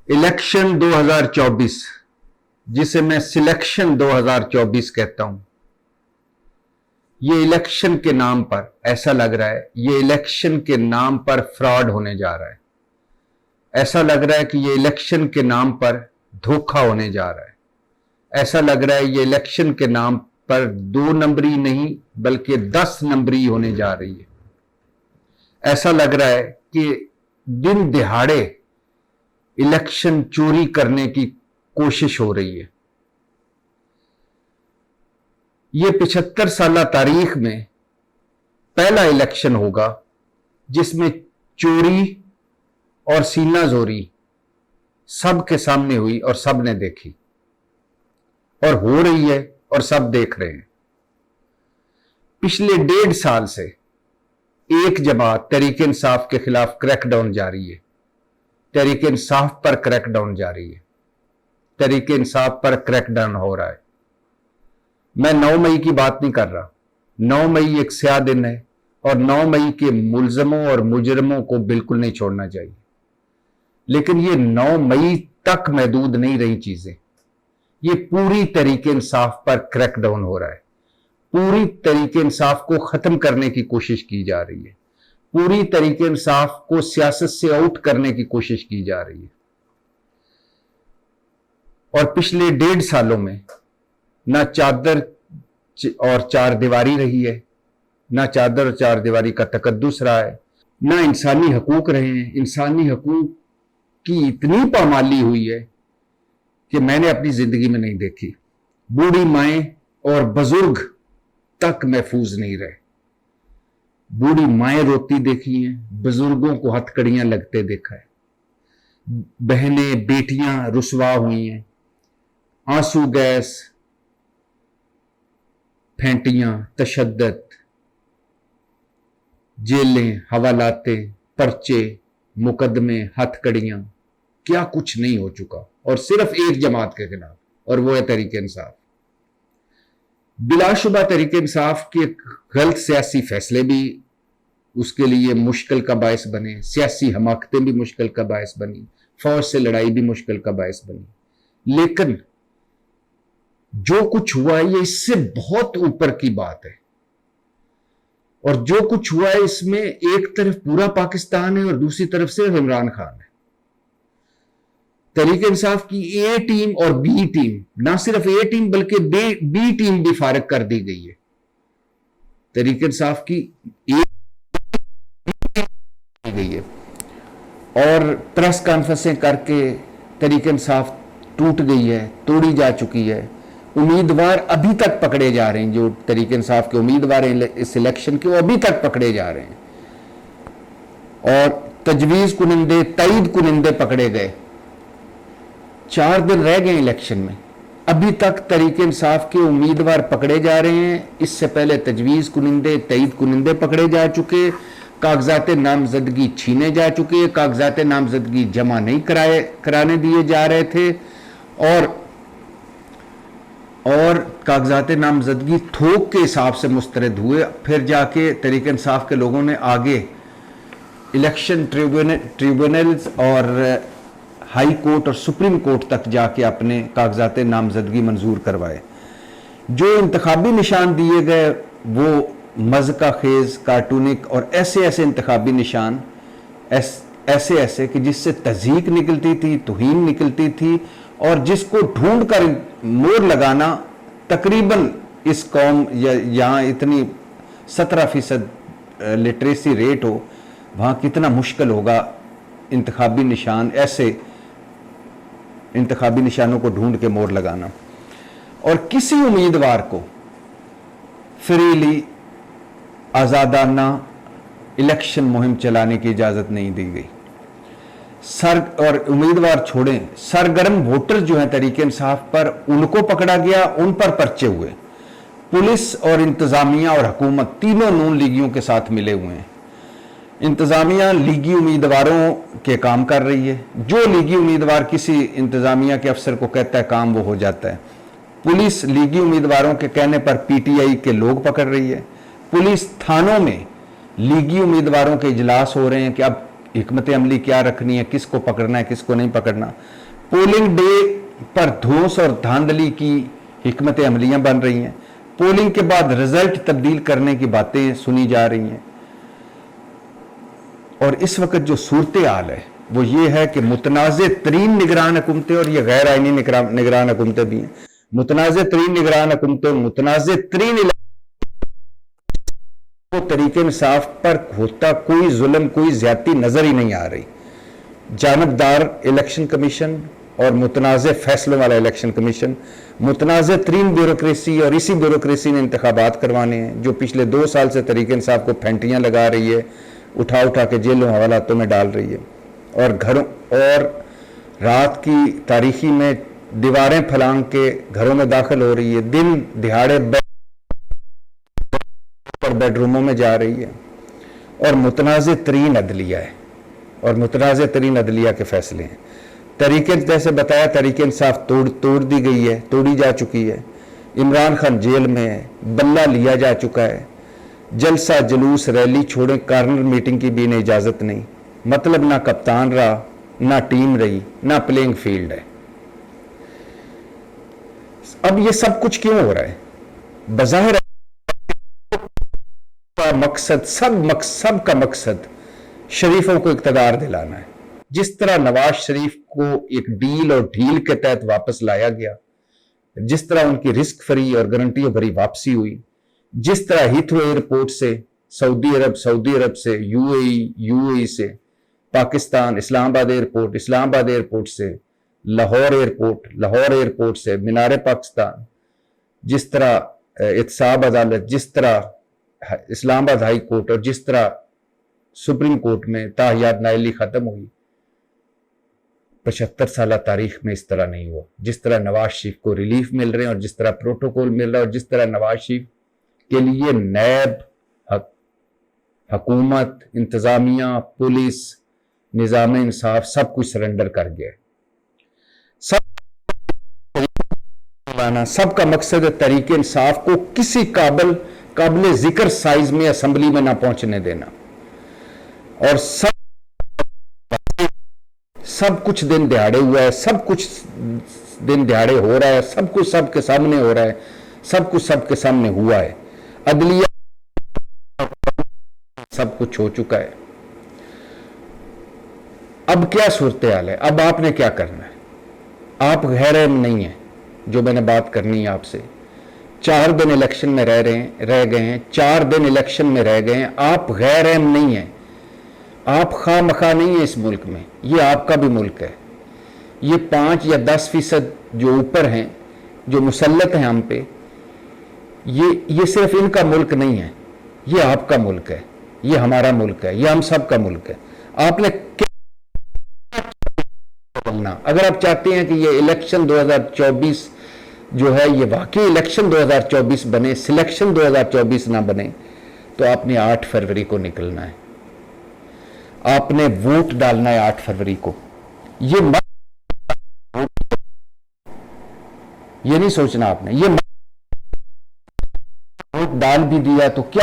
Election 2024, जिसे मैं selection 2024 कहता हूं, ये इलेक्शन के नाम पर ऐसा लग रहा है, ये इलेक्शन के नाम पर फ्रॉड होने जा रहा है। ऐसा लग रहा है कि ये इलेक्शन के नाम पर धोखा होने जा रहा है। ऐसा लग रहा है ये इलेक्शन के नाम पर 2 नंबरी नहीं बल्कि 10 नंबरी होने जा रही है। ऐसा लग रहा है कि दिन दिहाड़े इलेक्शन चोरी करने की कोशिश हो रही है। ये 75 साल तारीख में पहला इलेक्शन होगा जिसमें चोरी और सीनाजोरी सबके सामने हुई और सब ने देखी और हो रही है और सब देख रहे हैं। पिछले 1.5 साल से एक जमात तहरीक इंसाफ के खिलाफ क्रैकडाउन जारी है। तहरीक इंसाफ पर क्रैकडाउन जारी है। तहरीक इंसाफ पर क्रैकडाउन हो रहा है। मैं 9 मई की बात नहीं कर रहा। 9 मई एक स्याह दिन है और 9 मई के मुलजमों और मुजरमों को बिल्कुल नहीं छोड़ना चाहिए। लेकिन ये 9 मई तक महदूद नहीं रही चीजें। ये पूरी तहरीक इंसाफ पर क्रैकडाउन हो रहा है। पूरी तहरीक इंसाफ को खत्म करने की कोशिश की जा रही है। पूरी तहरीक इंसाफ को सियासत से आउट करने की कोशिश की जा रही है। और पिछले 1.5 सालों में ना चादर और चार दीवारी रही है, ना चादर और चार दीवारी का तकद्दुस रहा है, ना इंसानी हकूक रहे हैं। इंसानी हकूक की इतनी पामाली हुई है कि मैंने अपनी जिंदगी में नहीं देखी। बूढ़ी माएं और बुजुर्ग तक महफूज नहीं रहे। बूढ़ी माएं रोती देखी हैं, बुजुर्गों को हथकड़ियां लगते देखा है, बहनें बेटियां रुसवा हुई हैं, आंसू गैस, फेंटियां, तशद्दद, जेलें, हवालाते, पर्चे, मुकदमे, हथकड़ियां, क्या कुछ नहीं हो चुका। और सिर्फ एक जमात के खिलाफ, और वो है तहरीक इंसाफ। बिलाशुबा तहरीक इंसाफ के गलत सियासी फैसले भी उसके लिए मुश्किल का बायस बने, सियासी हमाकतें भी मुश्किल का बायस बनी, फौज से लड़ाई भी मुश्किल का बायस बनी। लेकिन जो कुछ हुआ है ये इससे बहुत ऊपर की बात है। और जो कुछ हुआ है इसमें एक तरफ पूरा पाकिस्तान है और दूसरी तरफ सिर्फ इमरान खान है। तहरीक इंसाफ की ए टीम और बी टीम, ना सिर्फ ए टीम बल्कि बी टीम भी फारिग कर दी गई है। तहरीक इंसाफ की ए गई है और प्रेस कॉन्फ्रेंसें करके तहरीक इंसाफ टूट गई है, तोड़ी जा चुकी है। उम्मीदवार अभी तक पकड़े जा रहे हैं। जो तहरीक इंसाफ के उम्मीदवार हैं इस इलेक्शन के, वो अभी तक पकड़े जा रहे हैं और तजवीज कुनिंदे, तईद कुनिंदे पकड़े गए। 4 दिन रह गए इलेक्शन में, अभी तक तहरीक इंसाफ के उम्मीदवार पकड़े जा रहे हैं। इससे पहले तजवीज कुनिंदे, तईद कुनिंदे पकड़े जा चुके, कागजात नामजदगी छीने जा चुके, कागजात नामजदगी जमा नहीं कराने दिए जा रहे थे और कागजात नामजदगी थोक के हिसाब से मुस्तरद हुए। फिर जाके तहरीक इंसाफ के लोगों ने आगे इलेक्शन ट्रिब्यूनल्स और हाई कोर्ट और सुप्रीम कोर्ट तक जाके अपने कागजात नामजदगी मंजूर करवाए। जो इंतखाबी निशान दिए गए वो मज़का खेज, कार्टूनिक और ऐसे इंतखाबी निशान, ऐसे कि जिससे तज़हीक निकलती थी, तौहीन निकलती थी और जिसको ढूंढ कर मोहर लगाना तकरीबन इस कौम या यहाँ इतनी 17% लिटरेसी रेट हो, वहाँ कितना मुश्किल होगा इंतखाबी निशान, ऐसे इंतखाबी निशानों को ढूंढ के मोहर लगाना। और किसी उम्मीदवार को फ्रीली आज़ादाना इलेक्शन मुहिम चलाने की इजाज़त नहीं दी गई। और उम्मीदवार छोड़ें, सरगर्म वोटर जो हैं तहरीक इंसाफ पर, उनको पकड़ा गया, उन पर पर्चे हुए। पुलिस और इंतज़ामिया और हुकूमत तीनों नून लीगियों के साथ मिले हुए हैं। इंतज़ामिया लीगी उम्मीदवारों के काम कर रही है। जो लीगी उम्मीदवार किसी इंतज़ामिया के अफसर को कहता है काम, वो हो जाता है। पुलिस लीगी उम्मीदवारों के कहने पर पीटीआई के लोग पकड़ रही है। पुलिस थानों में लीगी उम्मीदवारों के इजलास हो रहे हैं कि अब हिकमत अमली क्या रखनी है, किसको पकड़ना है, किसको नहीं पकड़ना। पोलिंग डे पर धौंस और धांधली की हिकमत अमलियां बन रही हैं। पोलिंग के बाद रिजल्ट तब्दील करने की बातें सुनी जा रही हैं। और इस वक्त जो सूरत हाल है वो ये है कि मुतनाज़ तरीन निगरान हुकूमतें, और ये गैर आइनी निगरान हुकूमतें भी हैं, मुतनाज़ तरीन निगरान हुकूमतें, मुतनाज़ तरीन को तरीके इंसाफ पर होता कोई जुल्म, कोई ज्यादती नजर ही नहीं आ रही। जानबदार इलेक्शन कमीशन और मुतनाज़ फैसलों वाला इलेक्शन कमीशन, मुतनाज़ तरीन ब्यूरोक्रेसी, और इसी ब्यूरोक्रेसी ने इंतखाबात करवाने हैं जो पिछले 2 साल से तरीके इंसाफ को फेंटियां लगा रही है, उठा उठा के जेलों हवालातों में डाल रही है, और घरों और रात की तारीखी में दीवारें फलांग के घरों में दाखिल हो रही है, दिन दिहाड़े पर बेडरूमों में जा रही है, और मुतनाज़ तरीन अदलिया है, और मुतनाज़ तरीन अदलिया के फैसले हैं। तरीके, जैसे बताया, तरीके इंसाफ तोड़ दी गई है, तोड़ी जा चुकी है। इमरान खान जेल में है, बल्ला लिया जा चुका है। जलसा जुलूस रैली छोड़े, कार्नर मीटिंग की भी इजाजत नहीं। मतलब ना कप्तान रहा, ना टीम रही, ना प्लेइंग फील्ड है। अब ये सब कुछ क्यों हो रहा है? बज़ाहिर मकसद, सब का मकसद शरीफों को इक़्तिदार दिलाना है। जिस तरह नवाज शरीफ को एक डील और ढील के तहत वापस लाया गया, जिस तरह उनकी रिस्क फ्री और गारंटियों भरी वापसी हुई, जिस तरह हीथ्रो एयरपोर्ट से सऊदी अरब से यूएई से पाकिस्तान, इस्लामाबाद एयरपोर्ट से लाहौर एयरपोर्ट से मीनार पाकिस्तान, जिस तरह एहतसाब अदालत, जिस तरह इस्लामाबाद हाई कोर्ट, और जिस तरह सुप्रीम कोर्ट में ताहियात नाइली खत्म हुई, 75 साल तारीख में इस तरह नहीं हुआ। जिस तरह नवाज शरीफ को रिलीफ मिल रहे हैं, और जिस तरह प्रोटोकॉल मिल रहा है, और जिस तरह नवाज शरीफ के लिए नैब, हुकूमत, इंतजामिया, पुलिस, निजाम इंसाफ सब कुछ सरेंडर कर गया। सबका मकसद है तरीके इंसाफ को किसी काबिल जिक्र साइज में असेंबली में ना पहुंचने देना, और सब कुछ दिन दिहाड़े हुआ है, सब कुछ दिन दिहाड़े हो रहा है, सब कुछ सबके सामने हो रहा है, सब कुछ सबके सामने हुआ है। अदलिया सब कुछ हो चुका है। अब क्या सूरत हाल है? अब आपने क्या करना है? आप गैर नहीं है, जो मैंने बात करनी है आपसे। 4 दिन इलेक्शन में रह गए हैं, 4 दिन इलेक्शन में रह गए हैं। आप गैर अहम नहीं है, आप खामखा नहीं है इस मुल्क में। ये आपका भी मुल्क है। ये 5 या 10% जो ऊपर हैं, जो मुसल्लत हैं हम पे, ये सिर्फ इनका मुल्क नहीं है, ये आपका मुल्क है, ये हमारा मुल्क है, ये हम सब का मुल्क है। आपने क्या करना? अगर आप चाहते हैं कि ये इलेक्शन 2024 जो है ये वाकई इलेक्शन 2024 बने, सिलेक्शन 2024 ना बने, तो आपने 8 फरवरी को निकलना है। आपने वोट डालना है 8 फरवरी को। ये नहीं सोचना आपने, ये वोट डाल भी दिया तो क्या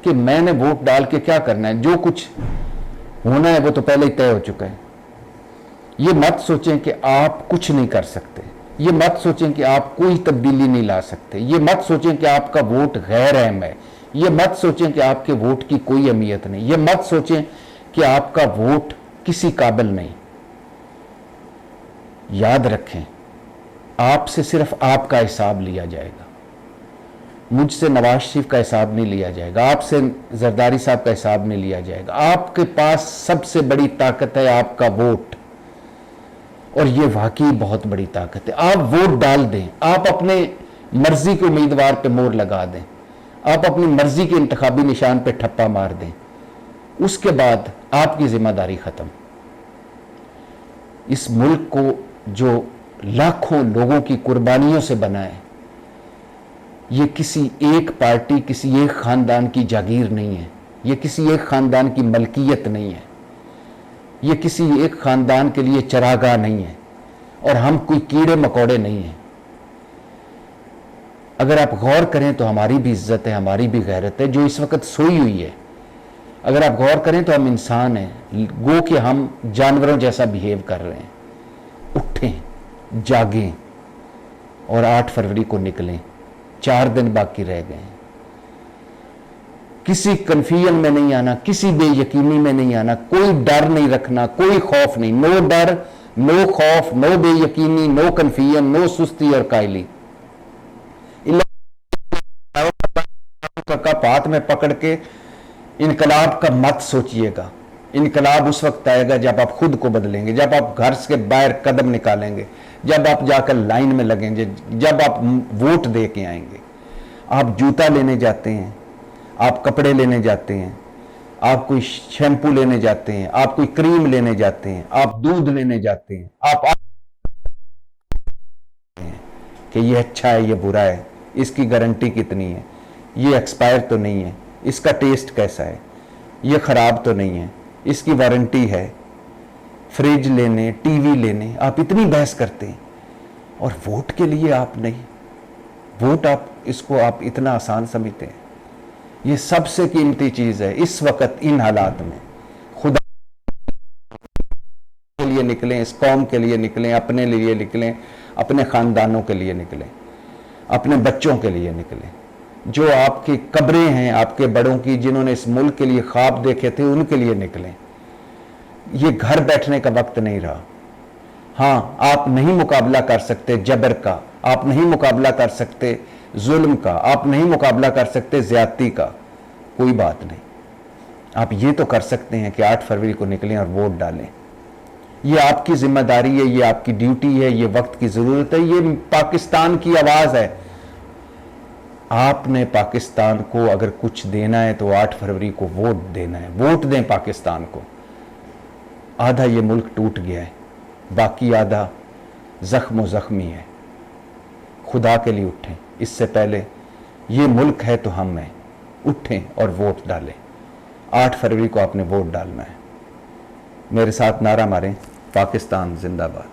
कि मैंने वोट डाल के क्या करना है? जो कुछ होना है वो तो पहले ही तय हो चुका है। ये मत सोचें कि आप कुछ नहीं कर सकते, ये मत सोचें कि आप कोई तब्दीली नहीं ला सकते, ये मत सोचें कि आपका वोट गैर अहम है, ये मत सोचें कि आपके वोट की कोई अहमियत नहीं, ये मत सोचें कि आपका वोट किसी काबिल नहीं। याद रखें, आपसे सिर्फ आपका हिसाब लिया जाएगा, मुझसे नवाज शरीफ का हिसाब नहीं लिया जाएगा, आपसे जरदारी साहब का हिसाब नहीं लिया जाएगा। आपके पास सबसे बड़ी ताकत है आपका वोट, और ये वाकई बहुत बड़ी ताकत है। आप वोट डाल दें, आप अपने मर्जी के उम्मीदवार पे मोहर लगा दें, आप अपनी मर्जी के इंतखाबी निशान पे ठप्पा मार दें, उसके बाद आपकी जिम्मेदारी खत्म। इस मुल्क को जो लाखों लोगों की कुर्बानियों से बना है, ये किसी एक पार्टी, किसी एक खानदान की जागीर नहीं है, ये किसी एक खानदान की मलकियत नहीं है, ये किसी एक खानदान के लिए चरागाह नहीं है, और हम कोई कीड़े मकोड़े नहीं हैं। अगर आप गौर करें तो हमारी भी इज्जत है, हमारी भी गैरत है। जो इस वक्त सोई हुई है, अगर आप गौर करें तो हम इंसान हैं, गो कि हम जानवरों जैसा बिहेव कर रहे हैं। उठें, जागें और 8 फरवरी को निकलें। 4 दिन बाकी रह गए हैं। किसी कंफ्यूजन में नहीं आना, किसी बेयकीनी में नहीं आना, कोई डर नहीं रखना, कोई खौफ नहीं। नो डर, नो खौफ, नो बेयकीनी, नो कंफ्यूजन, नो सुस्ती और कायली। का कप हाथ में पकड़ के इनकलाब का मत सोचिएगा। इनकलाब उस वक्त आएगा जब आप खुद को बदलेंगे, जब आप घर से बाहर कदम निकालेंगे, जब आप जाकर लाइन में लगेंगे, जब आप वोट दे के आएंगे। आप जूता लेने जाते हैं, आप कपड़े लेने जाते हैं, आप कोई शैम्पू लेने जाते हैं, आप कोई क्रीम लेने जाते हैं, आप दूध लेने जाते हैं, आप कि ये अच्छा है, ये बुरा है, इसकी गारंटी कितनी है, ये एक्सपायर तो नहीं है, इसका टेस्ट कैसा है, ये खराब तो नहीं है, इसकी वारंटी है। फ्रिज लेने, टीवी लेने आप इतनी बहस करते हैं, और वोट के लिए आप नहीं। वोट आप इसको आप इतना आसान समझते हैं। ये सबसे कीमती चीज है इस वक्त, इन हालात में। खुदा के लिए निकलें, इस कौम के लिए निकलें, अपने लिए निकलें, अपने खानदानों के लिए निकलें, अपने बच्चों के लिए निकलें। जो आपकी कब्रें हैं आपके बड़ों की, जिन्होंने इस मुल्क के लिए ख्वाब देखे थे, उनके लिए निकलें। ये घर बैठने का वक्त नहीं रहा। हाँ, आप नहीं मुकाबला कर सकते जबर का, आप नहीं मुकाबला कर सकते जुल्म का, आप नहीं मुकाबला कर सकते ज्यादती का, कोई बात नहीं। आप ये तो कर सकते हैं कि 8 फरवरी को निकलें और वोट डालें। ये आपकी जिम्मेदारी है, ये आपकी ड्यूटी है, ये वक्त की जरूरत है, ये पाकिस्तान की आवाज है। आपने पाकिस्तान को अगर कुछ देना है तो 8 फरवरी को वोट देना है। वोट दें पाकिस्तान को। आधा ये मुल्क टूट गया है, बाकी आधा जख्मी है। खुदा के लिए उठें। इससे पहले ये मुल्क है तो हम हैं। उठें और वोट डालें। 8 फरवरी को आपने वोट डालना है। मेरे साथ नारा मारें, पाकिस्तान जिंदाबाद।